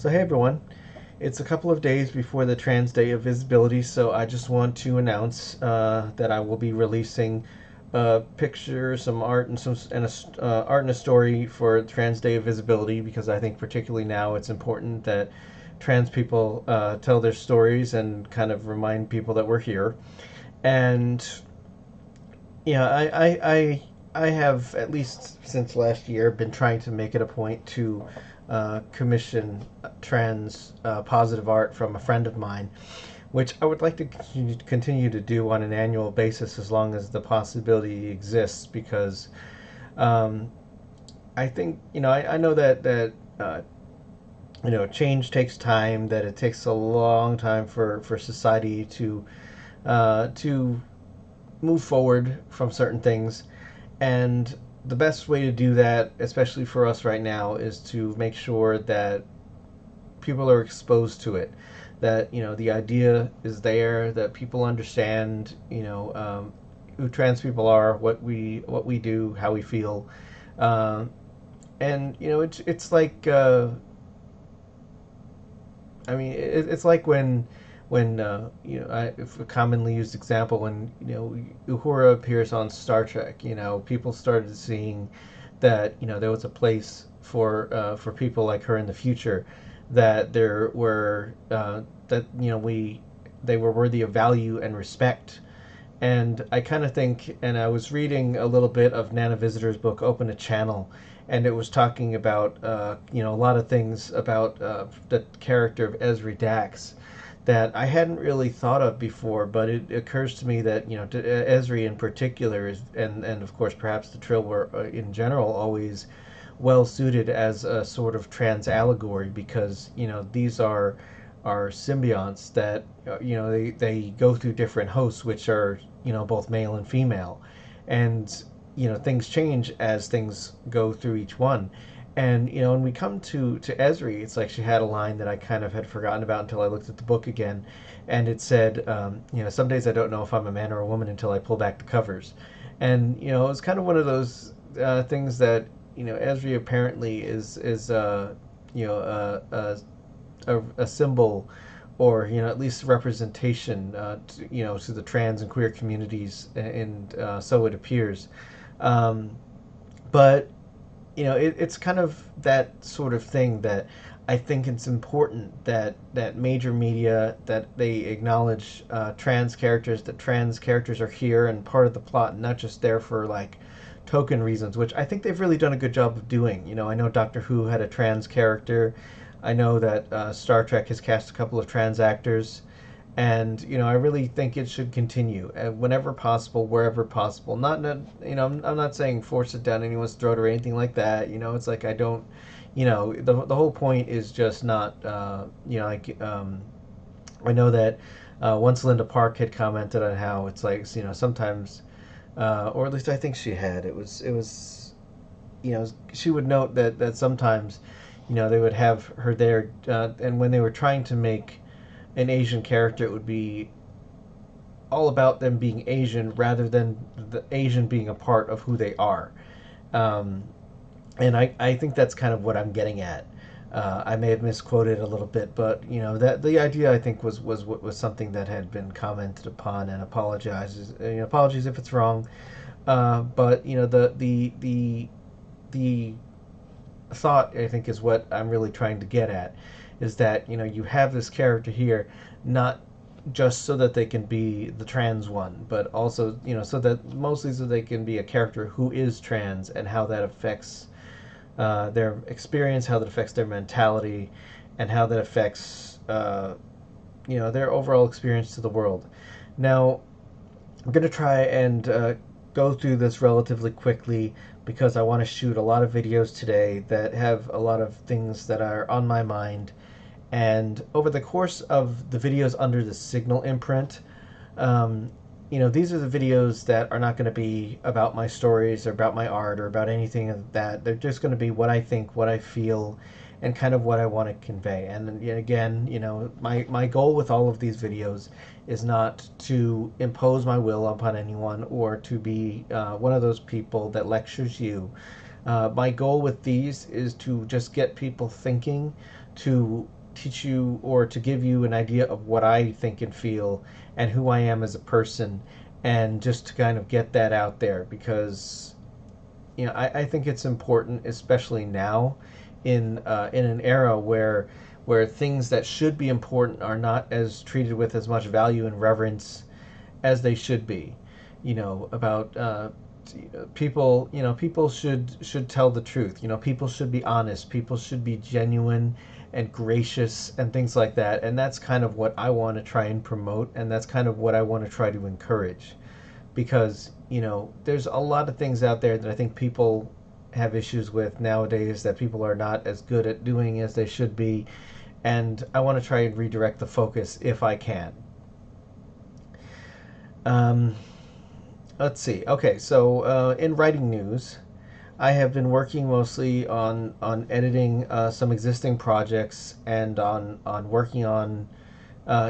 So, hey everyone, it's a couple of days before the Trans Day of Visibility, so I just want to announce that I will be releasing a picture, some art, and art and a story for Trans Day of Visibility because I think particularly now it's important that trans people tell their stories and kind of remind people that we're here. And yeah, I have, at least since last year, been trying to make it a point to commission trans positive art from a friend of mine, which I would like to continue to do on an annual basis as long as the possibility exists. Because um, I think I know that change takes time. That it takes a long time for society to move forward from certain things. And the best way to do that, especially for us right now, is to make sure that people are exposed to it. That the idea is there, that people understand who trans people are, what we do, how we feel, uh, and it's like it's like when if a commonly used example, when Uhura appears on Star Trek, people started seeing that there was a place for people like her in the future, that there were that we they were worthy of value and respect. And I kind of think, and I was reading a little bit of Nana Visitor's book, Open a Channel, and it was talking about, a lot of things about the character of Esri Dax that I hadn't really thought of before, but it occurs to me that, Esri in particular is, and of course perhaps the Trill were in general always well suited as a sort of trans allegory, because these are symbionts that they go through different hosts, which are both male and female, and things change as things go through each one. And when we come to Esri, it's like she had a line that I kind of had forgotten about until I looked at the book again, and it said, some days I don't know if I'm a man or a woman until I pull back the covers. And it was kind of one of those things that Esri apparently is a symbol, or at least representation, to the trans and queer communities, and so it appears. Um, but it's kind of that sort of thing that I think it's important that major media, that they acknowledge trans characters, that trans characters are here and part of the plot, not just there for like token reasons, which I think they've really done a good job of doing. I know Doctor Who had a trans character. I know that Star Trek has cast a couple of trans actors, and I really think it should continue whenever possible, wherever possible. I'm not saying force it down anyone's throat or anything like that. It's like I don't. The whole point is just not. Like I know that once Linda Park had commented on how it's like sometimes, or at least I think she had. It was she would note that sometimes they would have her there, and when they were trying to make an Asian character, it would be all about them being Asian rather than the Asian being a part of who they are. Um, and I think that's kind of what I'm getting at. I may have misquoted a little bit, but that the idea, I think, was something that had been commented upon, and apologies if it's wrong. But the thought, I think, is what I'm really trying to get at, is that you have this character here, not just so that they can be the trans one, but also so that mostly so they can be a character who is trans, and how that affects their experience, how that affects their mentality, and how that affects their overall experience to the world. Now, I'm going to try and go through this relatively quickly because I want to shoot a lot of videos today that have a lot of things that are on my mind. And over the course of the videos under the Signal imprint, um, these are the videos that are not going to be about my stories or about my art or about anything of that. They're just going to be what I think, what I feel, and kind of what I want to convey. And again, my goal with all of these videos is not to impose my will upon anyone, or to be one of those people that lectures you. My goal with these is to just get people thinking, to teach you or to give you an idea of what I think and feel and who I am as a person, and just to kind of get that out there because I think it's important, especially now in an era where things that should be important are not as treated with as much value and reverence as they should be. About people. People should tell the truth. People should be honest. People should be genuine and gracious and things like that. And that's kind of what I want to try and promote, and that's kind of what I want to try to encourage, because there's a lot of things out there that I think people have issues with nowadays that people are not as good at doing as they should be, and I want to try and redirect the focus if I can. Um, let's see. Okay, so in writing news, I have been working mostly on editing some existing projects and on working on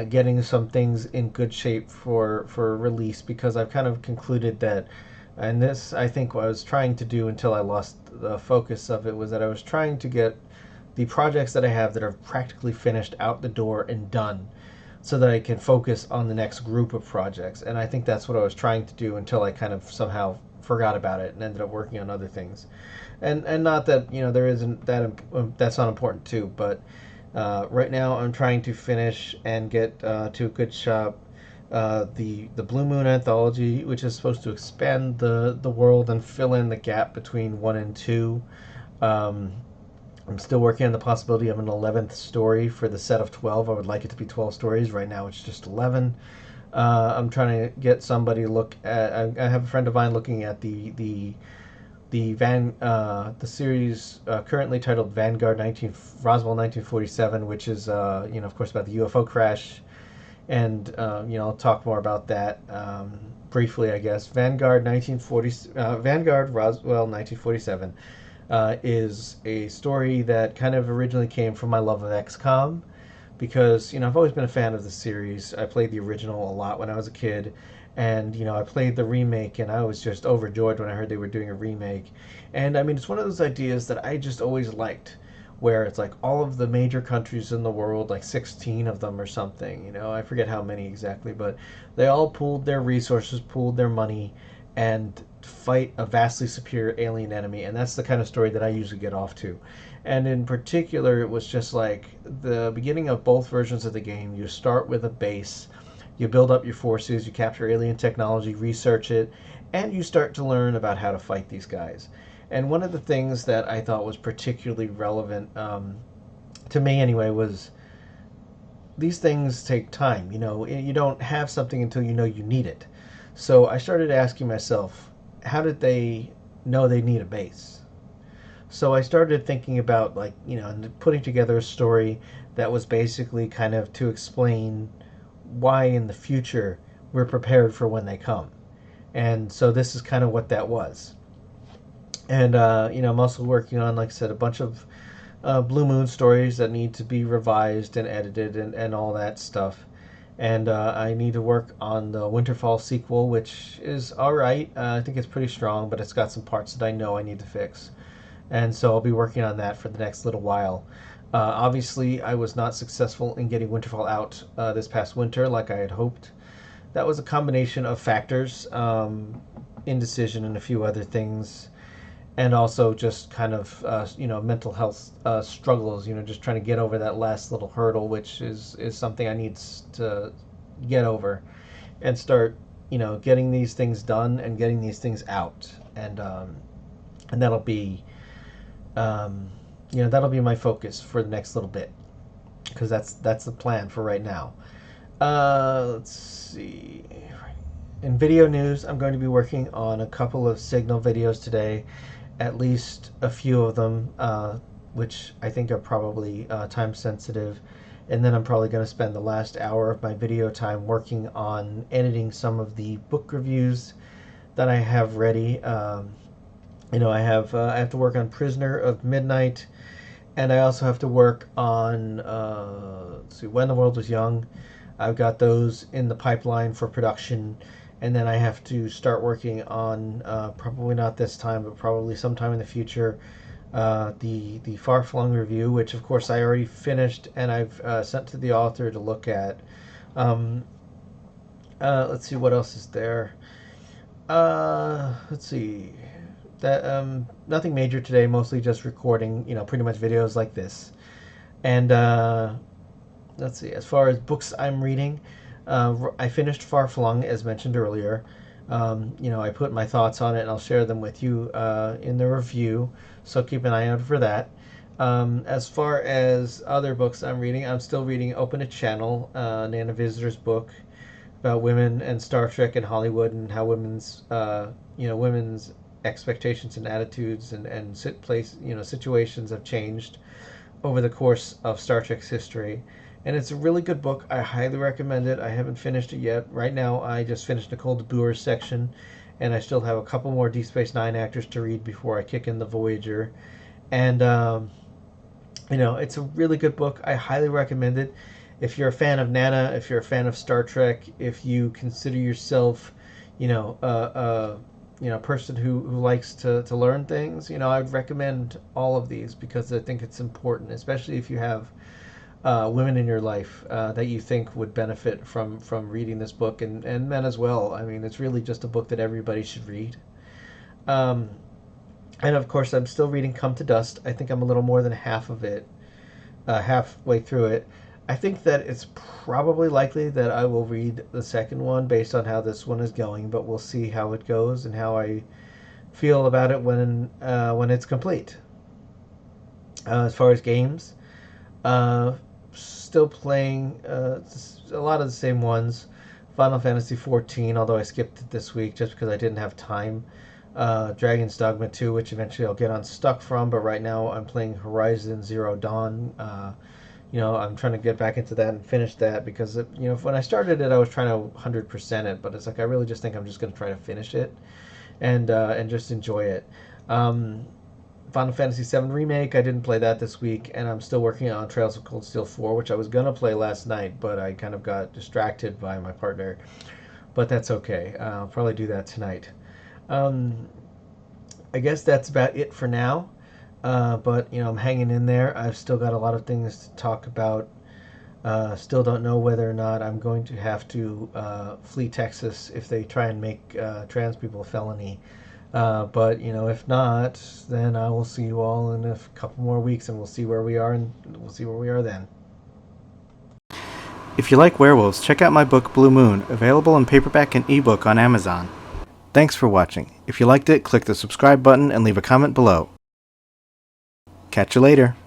getting some things in good shape for release, because I've kind of concluded that, and this I think what I was trying to do until I lost the focus of it, was that I was trying to get the projects that I have that are practically finished out the door and done, so that I can focus on the next group of projects. And I think that's what I was trying to do until I kind of somehow forgot about it and ended up working on other things. And not that there isn't that's not important too, but right now I'm trying to finish and get to a good shop the Blue Moon anthology, which is supposed to expand the world and fill in the gap between 1 and 2. Um, I'm still working on the possibility of an 11th story for the set of 12. I would like it to be 12 stories. Right now it's just 11. I'm trying to get somebody to look at. I have a friend of mine looking at the series currently titled Vanguard Roswell 1947, which is of course about the UFO crash, and I'll talk more about that briefly, I guess. Vanguard Roswell 1947 is a story that kind of originally came from my love of XCOM, because I've always been a fan of the series. I played the original a lot when I was a kid, and I played the remake, and I was just overjoyed when I heard they were doing a remake. And I mean, it's one of those ideas that I just always liked, where it's like all of the major countries in the world, like 16 of them or something, I forget how many exactly, but they all pooled their resources, pooled their money, and fight a vastly superior alien enemy. And that's the kind of story that I usually get off to. And in particular, it was just like the beginning of both versions of the game. You start with a base, you build up your forces, you capture alien technology, research it, and you start to learn about how to fight these guys. And one of the things that I thought was particularly relevant, to me anyway, was these things take time. You don't have something until you know you need it. So I started asking myself, how did they know they need a base? So I started thinking about, like, putting together a story that was basically kind of to explain why in the future we're prepared for when they come. And so this is kind of what that was. And I'm also working on, like I said, a bunch of Blue Moon stories that need to be revised and edited and all that stuff. And I need to work on the Winterfall sequel, which is all right. I think it's pretty strong, but it's got some parts that I know I need to fix. And so I'll be working on that for the next little while. Obviously, I was not successful in getting Winterfall out this past winter like I had hoped. That was a combination of factors, indecision and a few other things, and also just kind of mental health struggles. Just trying to get over that last little hurdle, which is something I need to get over, and start getting these things done and getting these things out, and that'll be that'll be my focus for the next little bit, because that's the plan for right now. Let's see. In video news, I'm going to be working on a couple of Signal videos today, at least a few of them, which I think are probably time sensitive. And then I'm probably going to spend the last hour of my video time working on editing some of the book reviews that I have ready. I have to work on Prisoner of Midnight, and I also have to work on let's see, When the World Was Young. I've got those in the pipeline for production, and then I have to start working on probably not this time, but probably sometime in the future, the Far Flung review, which of course I already finished and I've sent to the author to look at. Um, let's see what else is there. Let's see. That nothing major today. Mostly just recording. Pretty much videos like this. And let's see. As far as books I'm reading, I finished Far Flung as mentioned earlier. I put my thoughts on it and I'll share them with you in the review. So keep an eye out for that. As far as other books I'm reading, I'm still reading Open a Channel, Nana Visitor's book about women and Star Trek and Hollywood and how women's expectations and attitudes and situations have changed over the course of Star Trek's history. And it's a really good book. I highly recommend it. I haven't finished it yet. Right now, I just finished Nicole DeBoer's section, and I still have a couple more Deep Space Nine actors to read before I kick in the Voyager. And it's a really good book. I highly recommend it. If you're a fan of Nana, if you're a fan of Star Trek, if you consider yourself, a person who likes to learn things, I'd recommend all of these because I think it's important, especially if you have women in your life that you think would benefit from reading this book, and men as well. I mean, it's really just a book that everybody should read. And of course, I'm still reading Come to Dust. I think I'm a little more than halfway through it. I think that it's probably likely that I will read the second one based on how this one is going, but we'll see how it goes and how I feel about it when it's complete. As far as games, still playing a lot of the same ones. Final Fantasy XIV, although I skipped it this week just because I didn't have time. Dragon's Dogma 2, which eventually I'll get unstuck from, but right now I'm playing Horizon Zero Dawn. I'm trying to get back into that and finish that because, when I started it, I was trying to 100% it, but it's like I really just think I'm just going to try to finish it and just enjoy it. Final Fantasy VII Remake, I didn't play that this week, and I'm still working on Trails of Cold Steel 4, which I was going to play last night, but I kind of got distracted by my partner. But that's okay. I'll probably do that tonight. I guess that's about it for now. But, I'm hanging in there. I've still got a lot of things to talk about. Still don't know whether or not I'm going to have to flee Texas if they try and make trans people a felony. But, if not, then I will see you all in a couple more weeks and we'll see where we are, and we'll see where we are then. If you like werewolves, check out my book Blue Moon, available in paperback and ebook on Amazon. Thanks for watching. If you liked it, click the subscribe button and leave a comment below. Catch you later.